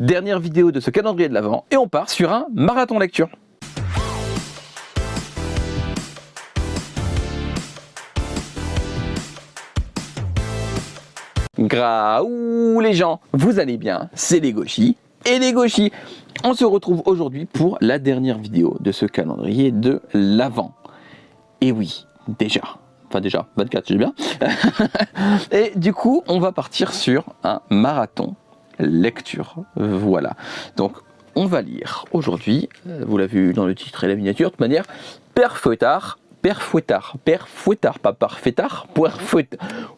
Dernière vidéo de ce calendrier de l'Avent et on part sur un marathon lecture. Graouh les gens, vous allez bien, c'est les Gauchis et les Gauchis. On se retrouve aujourd'hui pour la dernière vidéo de ce calendrier de l'Avent. Et oui, déjà, 24 c'est bien. Et du coup, on va partir sur un marathon lecture. Voilà, donc on va lire aujourd'hui, vous l'avez vu dans le titre et la miniature, de toute manière, Père Fouettard, pas Parfaittard,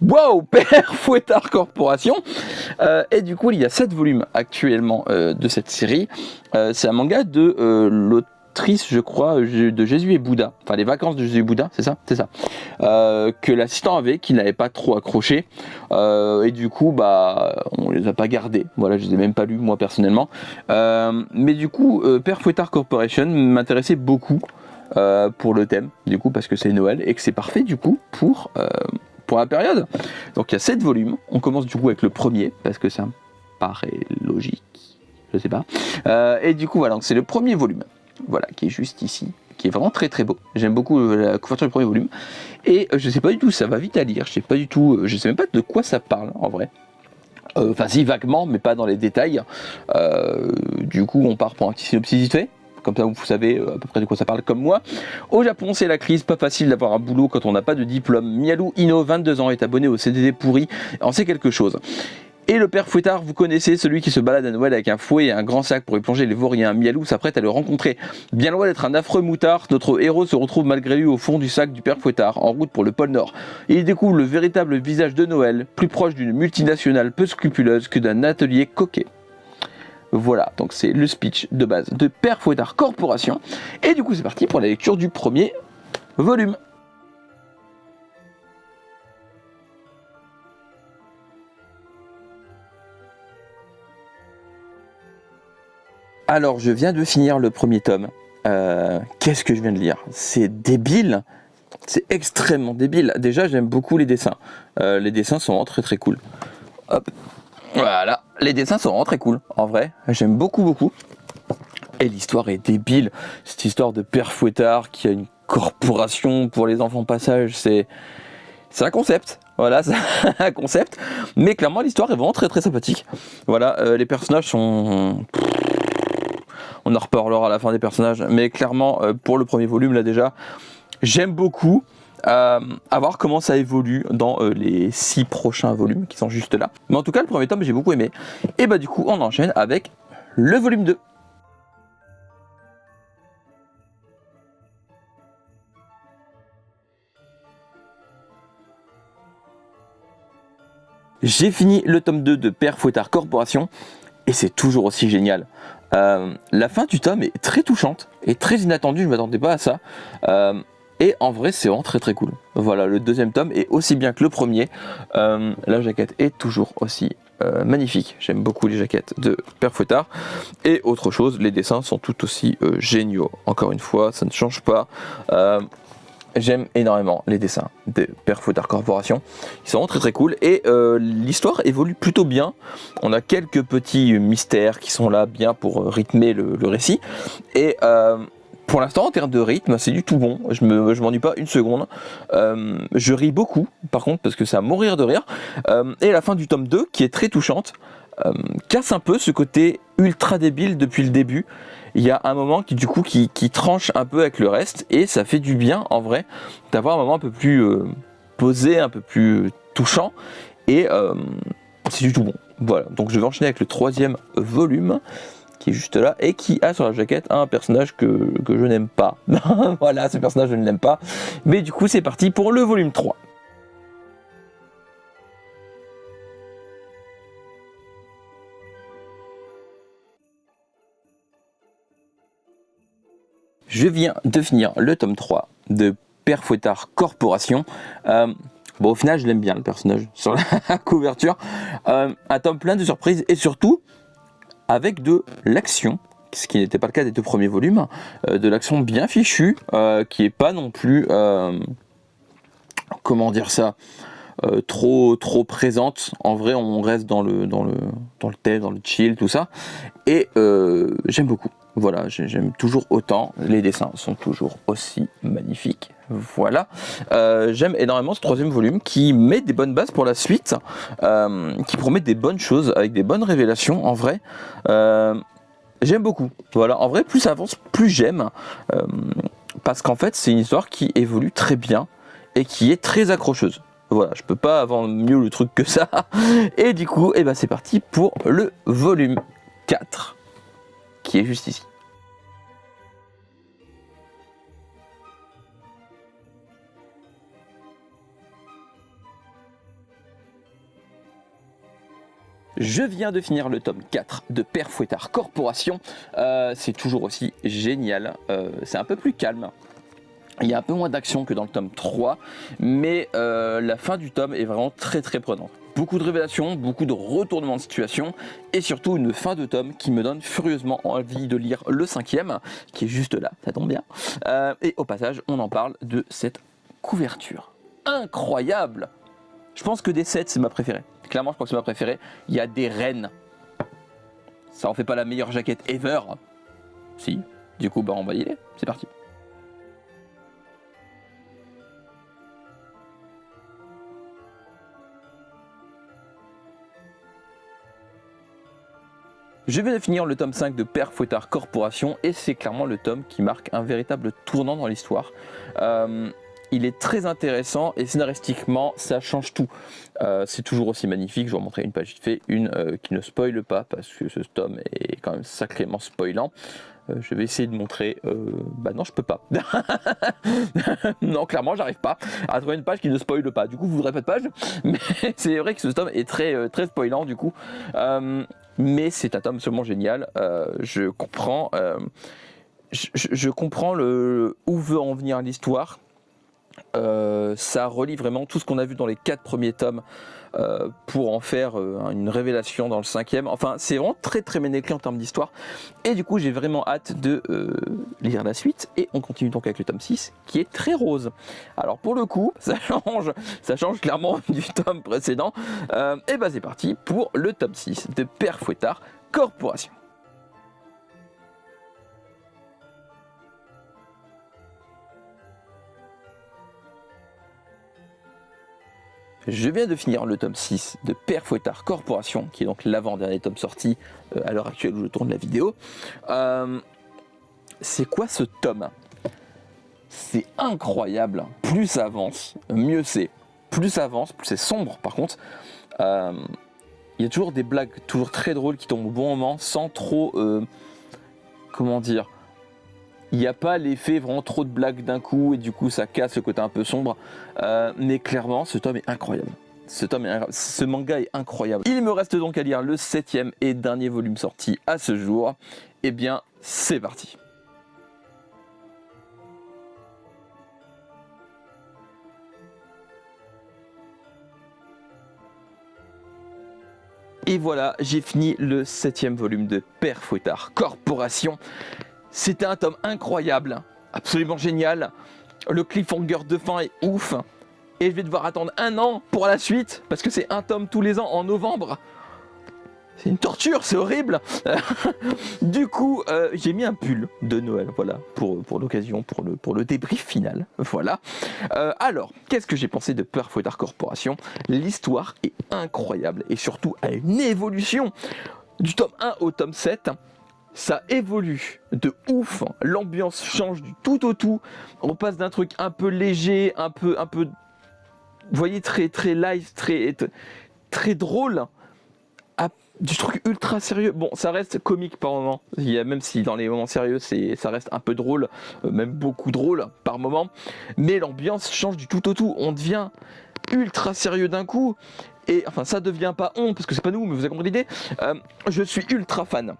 wow, Père Fouettard Corporation. Et du coup, il y a 7 volumes actuellement de cette série. C'est un manga de l'autrice, je crois, de Jésus et Bouddha. Enfin, les vacances de Jésus et Bouddha, c'est ça. Que l'assistant avait, qu'il n'avait pas trop accroché. Et du coup, on les a pas gardés. Voilà, je les ai même pas lus, moi, personnellement. Mais du coup, Père Fouettard Corporation m'intéressait beaucoup. Pour le thème, du coup, parce que c'est Noël et que c'est parfait, du coup, pour la période. Donc, il y a 7 volumes. On commence, du coup, avec le premier, parce que ça me paraît logique. Je sais pas. Et du coup, voilà, donc c'est le premier volume, voilà, qui est juste ici, qui est vraiment très très beau. J'aime beaucoup la couverture du premier volume. Et je sais pas du tout, ça va vite à lire. Je sais même pas de quoi ça parle, en vrai. Enfin, si, vaguement, mais pas dans les détails. Du coup, on part pour un petit synopsis vite fait. Comme ça, vous savez à peu près de quoi ça parle comme moi. Au Japon, c'est la crise, pas facile d'avoir un boulot quand on n'a pas de diplôme. Miyaru Ino, 22 ans, est abonné au CDD pourri, en sait quelque chose. Et le père Fouettard, vous connaissez, celui qui se balade à Noël avec un fouet et un grand sac pour y plonger les vauriens. Miyaru s'apprête à le rencontrer. Bien loin d'être un affreux moutard, notre héros se retrouve malgré lui au fond du sac du père Fouettard, en route pour le pôle Nord. Et il découvre le véritable visage de Noël, plus proche d'une multinationale peu scrupuleuse que d'un atelier coquet. Voilà, donc c'est le speech de base de Père Fouettard Corporation. Et du coup, c'est parti pour la lecture du premier volume. Alors, je viens de finir le premier tome. Qu'est-ce que je viens de lire? C'est débile. C'est extrêmement débile. Déjà, j'aime beaucoup les dessins. Les dessins sont vraiment très très cool. Hop. Voilà, les dessins sont vraiment très cool, en vrai, j'aime beaucoup. Et l'histoire est débile, cette histoire de Père Fouettard qui a une corporation pour les enfants passage, c'est un concept, voilà, c'est un concept, mais clairement l'histoire est vraiment très très sympathique. Voilà, les personnages sont... On en reparlera à la fin des personnages, mais clairement, pour le premier volume, là déjà, j'aime beaucoup. À voir comment ça évolue dans les 6 prochains volumes qui sont juste là. Mais en tout cas, le premier tome, j'ai beaucoup aimé. Et du coup, on enchaîne avec le volume 2. J'ai fini le tome 2 de Père Fouettard Corporation et c'est toujours aussi génial. La fin du tome est très touchante et très inattendue, je ne m'attendais pas à ça. Et en vrai, c'est vraiment très très cool. Voilà, le deuxième tome est aussi bien que le premier. La jaquette est toujours aussi magnifique. J'aime beaucoup les jaquettes de Père Fouettard. Et autre chose, les dessins sont tout aussi géniaux. Encore une fois, ça ne change pas. J'aime énormément les dessins de Père Fouettard Corporation. Ils sont vraiment très très cool. Et l'histoire évolue plutôt bien. On a quelques petits mystères qui sont là bien pour rythmer le récit. Et... pour l'instant, en termes de rythme, c'est du tout bon. Je m'ennuie pas une seconde. Je ris beaucoup, par contre, parce que ça va mourir de rire. Et la fin du tome 2, qui est très touchante, casse un peu ce côté ultra débile depuis le début. Il y a un moment qui tranche un peu avec le reste, et ça fait du bien, en vrai, d'avoir un moment un peu plus posé, un peu plus touchant. Et c'est du tout bon. Voilà, donc je vais enchaîner avec le 3e volume, qui est juste là, et qui a sur la jaquette un personnage que je n'aime pas. Voilà, ce personnage je ne l'aime pas. Mais du coup c'est parti pour le volume 3. Je viens de finir le tome 3 de Père Fouettard Corporation. Au final je l'aime bien le personnage sur la couverture. Un tome plein de surprises et surtout avec de l'action, ce qui n'était pas le cas des 2 premiers volumes, de l'action bien fichue, qui est pas non plus, comment dire ça, trop présente. En vrai, on reste dans le thème, dans le chill, tout ça. Et j'aime beaucoup. Voilà, j'aime toujours autant. Les dessins sont toujours aussi magnifiques. Voilà. J'aime énormément ce 3e volume qui met des bonnes bases pour la suite, qui promet des bonnes choses avec des bonnes révélations. En vrai, j'aime beaucoup. Voilà. En vrai, plus ça avance, plus j'aime. Parce qu'en fait, c'est une histoire qui évolue très bien et qui est très accrocheuse. Voilà, je peux pas avoir mieux le truc que ça. Et du coup, eh ben, c'est parti pour le volume 4, qui est juste ici. Je viens de finir le tome 4 de Père Fouettard Corporation. C'est toujours aussi génial. C'est un peu plus calme. Il y a un peu moins d'action que dans le tome 3, mais la fin du tome est vraiment très prenante. Beaucoup de révélations, beaucoup de retournements de situation, et surtout une fin de tome qui me donne furieusement envie de lire le 5e, qui est juste là, ça tombe bien. Et au passage, on en parle de cette couverture. Incroyable! Je pense que des 7, c'est ma préférée. Clairement, je pense que c'est ma préférée. Il y a des reines. Ça en fait pas la meilleure jaquette ever. Si. Du coup, bah on va y aller. C'est parti. Je viens de finir le tome 5 de Père Fouettard Corporation et c'est clairement le tome qui marque un véritable tournant dans l'histoire. Il est très intéressant et scénaristiquement ça change tout. C'est toujours aussi magnifique, je vais vous montrer une page vite fait, une qui ne spoile pas parce que ce tome est quand même sacrément spoilant. Je vais essayer de montrer, bah non je peux pas. Non clairement j'arrive pas à trouver une page qui ne spoile pas, du coup vous voudrez pas de page, mais c'est vrai que ce tome est très spoilant du coup. Mais c'est un tome absolument génial, je comprends où veut en venir l'histoire. Ça relie vraiment tout ce qu'on a vu dans les 4 premiers tomes pour en faire une révélation dans le 5e. Enfin, c'est vraiment très ménéclé en termes d'histoire. Et du coup, j'ai vraiment hâte de lire la suite. Et on continue donc avec le tome 6 qui est très rose. Alors pour le coup, ça change clairement du tome précédent. Et bah c'est parti pour le tome 6 de Père Fouettard Corporation. Je viens de finir le tome 6 de Père Fouettard Corporation, qui est donc l'avant-dernier tome sorti à l'heure actuelle où je tourne la vidéo. C'est quoi ce tome? C'est incroyable. Plus ça avance, mieux c'est. Plus ça avance, plus c'est sombre par contre. Il y a toujours des blagues toujours très drôles qui tombent au bon moment, sans trop... comment dire? Il n'y a pas l'effet vraiment trop de blagues d'un coup et du coup ça casse le côté un peu sombre. Mais clairement, ce tome est incroyable. Ce manga est incroyable. Il me reste donc à lire le 7e et dernier volume sorti à ce jour. Eh bien, c'est parti. Et voilà, j'ai fini le 7e volume de Père Fouettard Corporation. C'était un tome incroyable, absolument génial. Le cliffhanger de fin est ouf. Et je vais devoir attendre 1 an pour la suite, parce que c'est un tome tous les ans en novembre. C'est une torture, c'est horrible. Du coup, j'ai mis un pull de Noël, voilà, pour l'occasion, pour le débrief final. Voilà. Alors, qu'est-ce que j'ai pensé de Père Fouettard Corporation? L'histoire est incroyable, et surtout à une évolution. Du tome 1 au tome 7, ça évolue de ouf, l'ambiance change du tout au tout, on passe d'un truc un peu léger, un peu, vous voyez, très light, très drôle, à du truc ultra sérieux. Bon, ça reste comique par moment, même si dans les moments sérieux, ça reste un peu drôle, même beaucoup drôle par moment, mais l'ambiance change du tout au tout, on devient ultra sérieux d'un coup, et enfin ça devient pas parce que c'est pas nous, mais vous avez compris l'idée. Je suis ultra fan.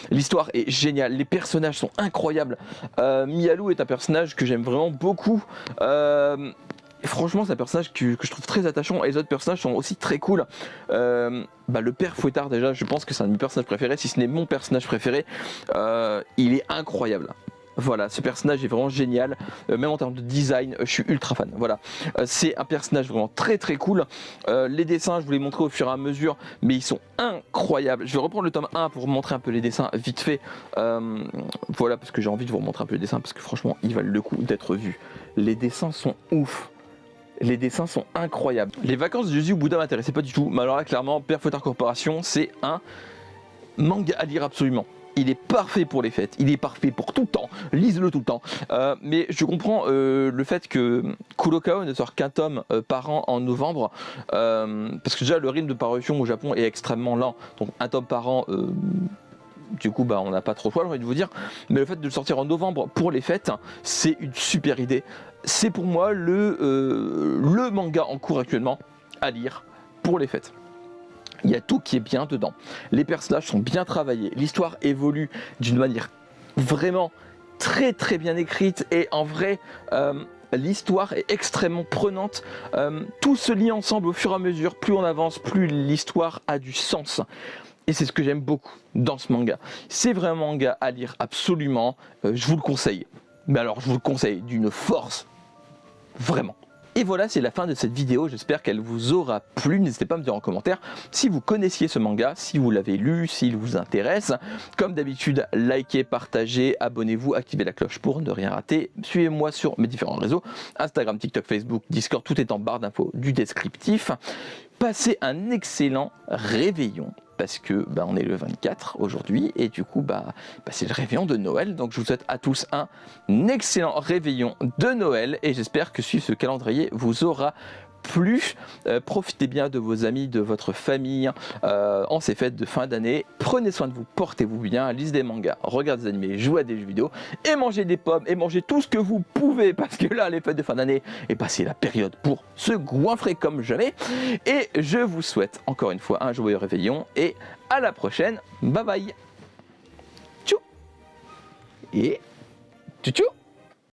L'histoire est géniale, les personnages sont incroyables. Mialou est un personnage que j'aime vraiment beaucoup. Franchement, c'est un personnage que je trouve très attachant et les autres personnages sont aussi très cool. Le Père Fouettard, déjà, je pense que c'est un de mes personnages préférés, si ce n'est mon personnage préféré. Il est incroyable. Voilà, ce personnage est vraiment génial, même en termes de design, je suis ultra fan. Voilà, c'est un personnage vraiment très très cool. Les dessins, je vous les montrer au fur et à mesure, mais ils sont incroyables. Je vais reprendre le tome 1 pour vous montrer un peu les dessins vite fait. Voilà, parce que j'ai envie de vous remontrer un peu les dessins, parce que franchement, ils valent le coup d'être vus. Les dessins sont ouf. Les dessins sont incroyables. Les vacances de Yuzu Buddha m'intéressaient pas du tout, mais alors là, clairement, Perfotar Corporation, c'est un manga à lire absolument. Il est parfait pour les fêtes, il est parfait pour tout le temps, lise-le tout le temps. Mais je comprends le fait que Kurokao ne sort qu'un tome par an en novembre, parce que déjà le rythme de parution au Japon est extrêmement lent, donc un tome par an, du coup on n'a pas trop le choix, j'ai envie de vous dire, mais le fait de le sortir en novembre pour les fêtes, c'est une super idée. C'est pour moi le manga en cours actuellement à lire pour les fêtes. Il y a tout qui est bien dedans. Les personnages sont bien travaillés. L'histoire évolue d'une manière vraiment très très bien écrite. Et en vrai, l'histoire est extrêmement prenante. Tout se lie ensemble au fur et à mesure. Plus on avance, plus l'histoire a du sens. Et c'est ce que j'aime beaucoup dans ce manga. C'est vraiment un manga à lire absolument. Je vous le conseille. Mais alors, je vous le conseille d'une force. Vraiment. Et voilà, c'est la fin de cette vidéo, j'espère qu'elle vous aura plu. N'hésitez pas à me dire en commentaire si vous connaissiez ce manga, si vous l'avez lu, s'il vous intéresse. Comme d'habitude, likez, partagez, abonnez-vous, activez la cloche pour ne rien rater. Suivez-moi sur mes différents réseaux, Instagram, TikTok, Facebook, Discord, tout est en barre d'infos du descriptif. Passez un excellent réveillon. Parce que on est le 24 aujourd'hui et du coup c'est le réveillon de Noël, donc je vous souhaite à tous un excellent réveillon de Noël et j'espère que suivre ce calendrier vous aura plu. Profitez bien de vos amis, de votre famille en ces fêtes de fin d'année. Prenez soin de vous, portez-vous bien, lisez des mangas, regardez des animés, jouez à des jeux vidéo et mangez des pommes et mangez tout ce que vous pouvez parce que là les fêtes de fin d'année c'est la période pour se goinfrer comme jamais. Et je vous souhaite encore une fois un joyeux réveillon et à la prochaine. Bye bye. Tchou et tchou tchou.